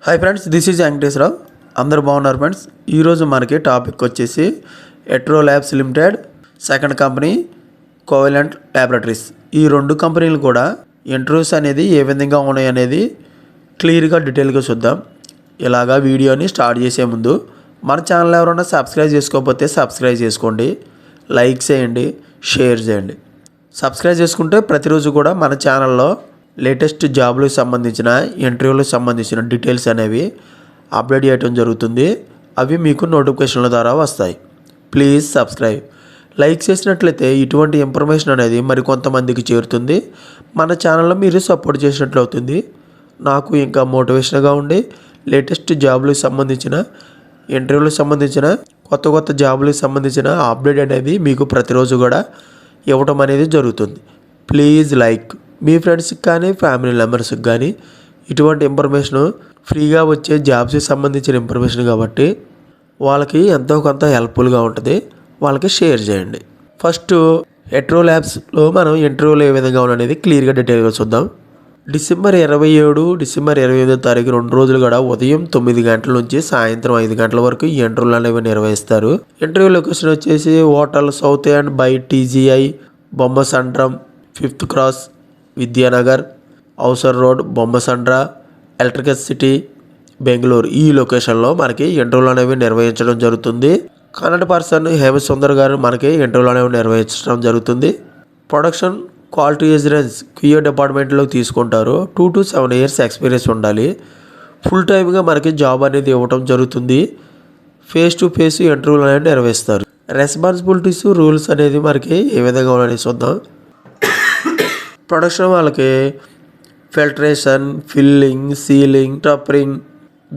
Hi friends, this is Venkateswararao. అందరూ బాగున్నారు friends. ఈరోజు మనకి టాపిక్ వచ్చేసి Etro labs limited, second company covalent laboratories. ఈ రెండు కంపెనీలు కూడా ఇంటర్వ్యూస్ అనేది ఏ విధంగా ఉన్నాయి అనేది క్లియర్గా డీటెయిల్గా చూద్దాం. ఇలాగా వీడియోని స్టార్ట్ చేసే ముందు మన ఛానల్ ఎవరైనా సబ్స్క్రైబ్ చేసుకోకపోతే సబ్స్క్రైబ్ చేసుకోండి, లైక్ చేయండి, షేర్ చేయండి. సబ్స్క్రైబ్ చేసుకుంటే ప్రతిరోజు కూడా మన ఛానల్లో లేటెస్ట్ జాబ్లకు సంబంధించిన ఇంటర్వ్యూలకు సంబంధించిన డీటెయిల్స్ అనేవి అప్డేట్ చేయడం జరుగుతుంది. అవి మీకు నోటిఫికేషన్ల ద్వారా వస్తాయి. Please subscribe. లైక్ చేసినట్లయితే ఇటువంటి ఇన్ఫర్మేషన్ అనేది మరికొంతమందికి చేరుతుంది. మన ఛానల్లో మీరు సపోర్ట్ చేసినట్లు అవుతుంది. నాకు ఇంకా మోటివేషన్గా ఉండి లేటెస్ట్ జాబ్లకు సంబంధించిన ఇంటర్వ్యూలకు సంబంధించిన కొత్త జాబ్లకు సంబంధించిన అప్డేట్ అనేది మీకు ప్రతిరోజు కూడా ఇవ్వడం అనేది జరుగుతుంది. Please like. మీ ఫ్రెండ్స్కి కానీ ఫ్యామిలీ మెంబర్స్కి కానీ ఇటువంటి ఇన్ఫర్మేషన్ ఫ్రీగా వచ్చే జాబ్స్కి సంబంధించిన ఇన్ఫర్మేషన్ కాబట్టి వాళ్ళకి ఎంతో కొంత హెల్ప్ఫుల్గా ఉంటుంది. వాళ్ళకి షేర్ చేయండి. ఫస్ట్ ఎట్రో ల్యాబ్స్లో మనం ఇంటర్వ్యూలు ఏ విధంగా ఉన్నది క్లియర్గా డీటెయిల్గా చూద్దాం. డిసెంబర్ 27, డిసెంబర్ 28 తారీఖు 2 రోజులు కూడా ఉదయం 9 గంటల నుంచి సాయంత్రం 5 గంటల వరకు ఈ ఇంటర్వ్యూలు అనేవి నిర్వహిస్తారు. ఇంటర్వ్యూ లొకేషన్ వచ్చేసి hotel south and by TGI, Bommasandram, 5th cross, Vidyanagar, Hosur road, Bommasandra, electrical city, Bengaluru. ఈ లొకేషన్లో మనకి ఇంటర్వ్యూలు అనేవి నిర్వహించడం జరుగుతుంది. కన్నడ పర్సన్ హేమసుందర్ గారు మనకి ఇంటర్వ్యూలు అనేవి నిర్వహించడం జరుగుతుంది. ప్రొడక్షన్ క్వాలిటీ అష్యూరెన్స్ QA డిపార్ట్మెంట్లో తీసుకుంటారు. 2 to 7 years ఎక్స్పీరియన్స్ ఉండాలి. ఫుల్ టైమ్గా మనకి జాబ్ అనేది ఇవ్వడం జరుగుతుంది. ఫేస్ టు ఫేస్ ఇంటర్వ్యూలు అనేవి నిర్వహిస్తారు. రెస్పాన్సిబిలిటీస్, రూల్స్ అనేది మనకి ఏ విధంగా ఉన్నాయని చూద్దాం. ప్రొడక్షన్ వాళ్ళకి filtration, filling, sealing, tapering,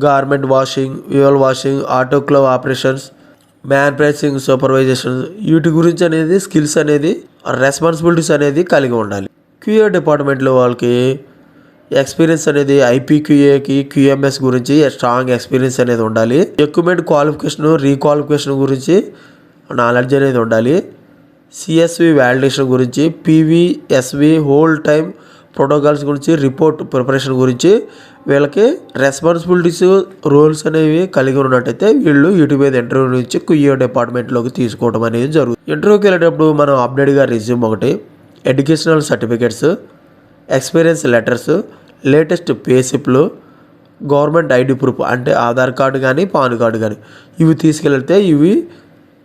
garment washing, vial washing, autoclave operations, manufacturing supervision, వీటి గురించి అనేది స్కిల్స్ అనేది రెస్పాన్సిబిలిటీస్ అనేది కలిగి ఉండాలి. QA డిపార్ట్మెంట్లో వాళ్ళకి ఎక్స్పీరియన్స్ అనేది IPQAకి QMS గురించి స్ట్రాంగ్ ఎక్స్పీరియన్స్ అనేది ఉండాలి. ఎక్విప్మెంట్ క్వాలిఫికేషన్, రీక్వాలిఫికేషన్ గురించి నాలెడ్జ్ అనేది ఉండాలి. CSV వ్యాలిడేషన్ గురించి, PVSV హోల్ టైమ్ ప్రోటోకాల్స్ గురించి, రిపోర్ట్ ప్రిపరేషన్ గురించి వీళ్ళకి రెస్పాన్సిబిలిటీస్, రోల్స్ అనేవి కలిగి ఉన్నట్టయితే వీళ్ళు వీటి మీద ఇంటర్వ్యూ నుంచి QA డిపార్ట్మెంట్లోకి తీసుకోవడం అనేది జరుగుతుంది. ఇంటర్వ్యూకి వెళ్ళేటప్పుడు మనం అప్డేట్గా రెజ్యూమ్ ఒకటి, educational certificates, experience letters, latest పేసిప్లు, గవర్నమెంట్ ID ప్రూఫ్ అంటే ఆధార్ కార్డు కానీ పాన్ కార్డు కానీ ఇవి తీసుకెళ్తే ఇవి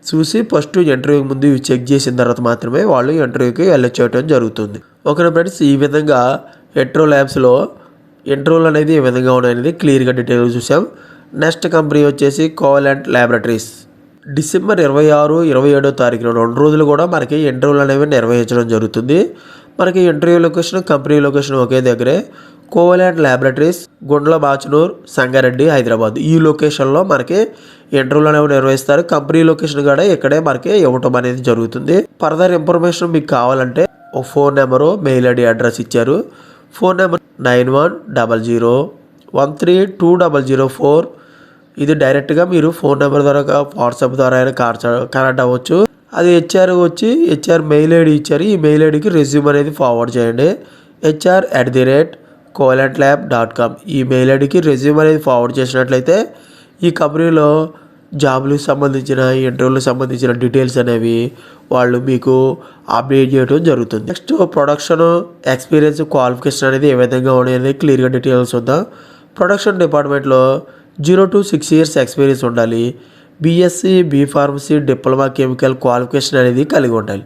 చూసి ఫస్ట్ ఇంటర్వ్యూకి ముందు ఇవి చెక్ చేసిన తర్వాత మాత్రమే వాళ్ళు ఇంటర్వ్యూకి వెళ్ళొచ్చేయడం జరుగుతుంది. ఓకే ఫ్రెండ్స్, ఈ విధంగా ఎట్రో ల్యాబ్స్లో ఇంటర్వ్యూలు అనేది ఏ విధంగా ఉన్నాయనేది క్లియర్గా డీటెయిల్గా చూసాం. నెక్స్ట్ కంపెనీ వచ్చేసి కోవెలెంట్ ల్యాబొరేటరీస్. డిసెంబర్ 26, 27 తారీఖున 2 రోజులు కూడా మనకి ఇంటర్వ్యూలు అనేవి నిర్వహించడం జరుగుతుంది. మనకి ఇంటర్వ్యూ లొకేషన్, కంపెనీ లొకేషన్ ఒకే దగ్గరే. Covalent laboratories, Gundla Bachunur, Sangareddy, Hyderabad. ఈ లొకేషన్లో మనకి ఇంటర్వ్యూలు అనేవి నిర్వహిస్తారు. కంపెనీ లొకేషన్ కూడా ఇక్కడే మనకి ఇవ్వటం అనేది జరుగుతుంది. ఫర్దర్ ఇన్ఫర్మేషన్ మీకు కావాలంటే ఒక phone number, mail ID address ఇచ్చారు. Phone number 9100132004. ఇది డైరెక్ట్గా మీరు ఫోన్ నెంబర్ ద్వారా వాట్సాప్ ద్వారా అయినా కనెక్ట్ అవ్వచ్చు. అది HR మెయిల్ ID ఇచ్చారు. ఈ మెయిల్ IDకి రెజ్యూమ్ అనేది ఫార్వర్డ్ చేయండి. hr@covalentlab.com ఈ మెయిల్ IDకి రెజ్యూమ్ అనేది ఫార్వర్డ్ చేసినట్లయితే ఈ కంపెనీలో జాబ్లకు సంబంధించిన, ఇంటర్వ్యూలకు సంబంధించిన డీటెయిల్స్ అనేవి వాళ్ళు మీకు అప్డేట్ చేయడం జరుగుతుంది. నెక్స్ట్ ప్రొడక్షన్ ఎక్స్పీరియన్స్, క్వాలిఫికేషన్ అనేది ఏ విధంగా ఉన్నాయనేది క్లియర్గా డీటెయిల్స్ చూద్దాం. ప్రొడక్షన్ డిపార్ట్మెంట్లో 0 to 6 years ఎక్స్పీరియన్స్ ఉండాలి. BSc, B.Pharmacy, diploma chemical qualification అనేది కలిగి ఉండాలి.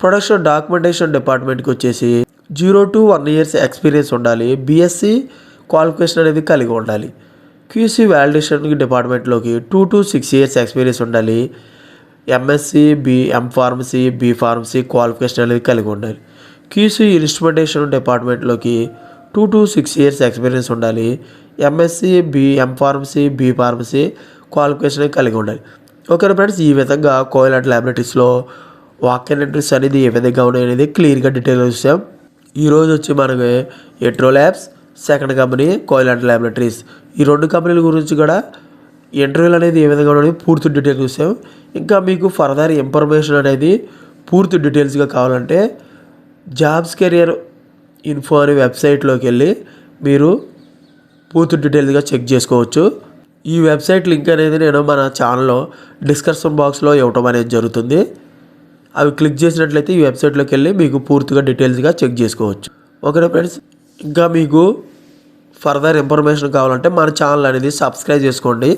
ప్రొడక్షన్ డాక్యుమెంటేషన్ డిపార్ట్మెంట్కి వచ్చేసి 0 to 1 years ఎక్స్పీరియన్స్ ఉండాలి. BSc క్వాలిఫికేషన్ అనేది కలిగి ఉండాలి. QC వ్యాలిడేషన్ డిపార్ట్మెంట్లోకి 2 to 6 years ఎక్స్పీరియన్స్ ఉండాలి. MSc, M.Pharmacy, B.Pharmacy క్వాలిఫికేషన్ అనేది కలిగి ఉండాలి. QC ఇన్స్ట్రుమెంటేషన్ డిపార్ట్మెంట్లోకి 2 to 6 years ఎక్స్పీరియన్స్ ఉండాలి. MSc, M.Pharmacy, B.Pharmacy క్వాలిఫికేషన్ కలిగి ఉండాలి. ఓకే ఫ్రెండ్స్, ఈ విధంగా కోవెలెంట్ ల్యాబొరేటరీస్లో వాక్-ఇన్ ఇంటర్వ్యూస్ అనేది ఏ విధంగా ఉన్నాయనేది క్లియర్గా డీటెయిల్గా చూసాం. ఈరోజు వచ్చి మనకి Etro labs, second company covalent laboratories, ఈ రెండు కంపెనీల గురించి కూడా ఇంటర్వ్యూలు అనేది ఏ విధంగా ఉన్నాయో పూర్తి డీటెయిల్స్ చూసాం. ఇంకా మీకు ఫర్దర్ ఇన్ఫర్మేషన్ అనేది పూర్తి డీటెయిల్స్గా కావాలంటే జాబ్స్ కెరియర్ ఇన్ఫో అనే వెబ్సైట్లోకి వెళ్ళి మీరు పూర్తి డీటెయిల్గా చెక్ చేసుకోవచ్చు. ఈ వెబ్సైట్ లింక్ అనేది నేను మన ఛానల్లో డిస్క్రిప్షన్ బాక్స్లో ఇవ్వటం అనేది జరుగుతుంది. అవి క్లిక్ చేసినట్లయితే ఈ వెబ్సైట్లోకి వెళ్ళి మీకు పూర్తిగా డీటెయిల్స్గా చెక్ చేసుకోవచ్చు. ఓకేనా ఫ్రెండ్స్, ఇంకా మీకు ఫర్దర్ ఇన్ఫర్మేషన్ కావాలంటే మన ఛానల్ అనేది సబ్స్క్రైబ్ చేసుకోండి,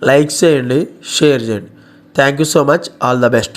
లైక్ చేయండి, షేర్ చేయండి. Thank you so much. All the best.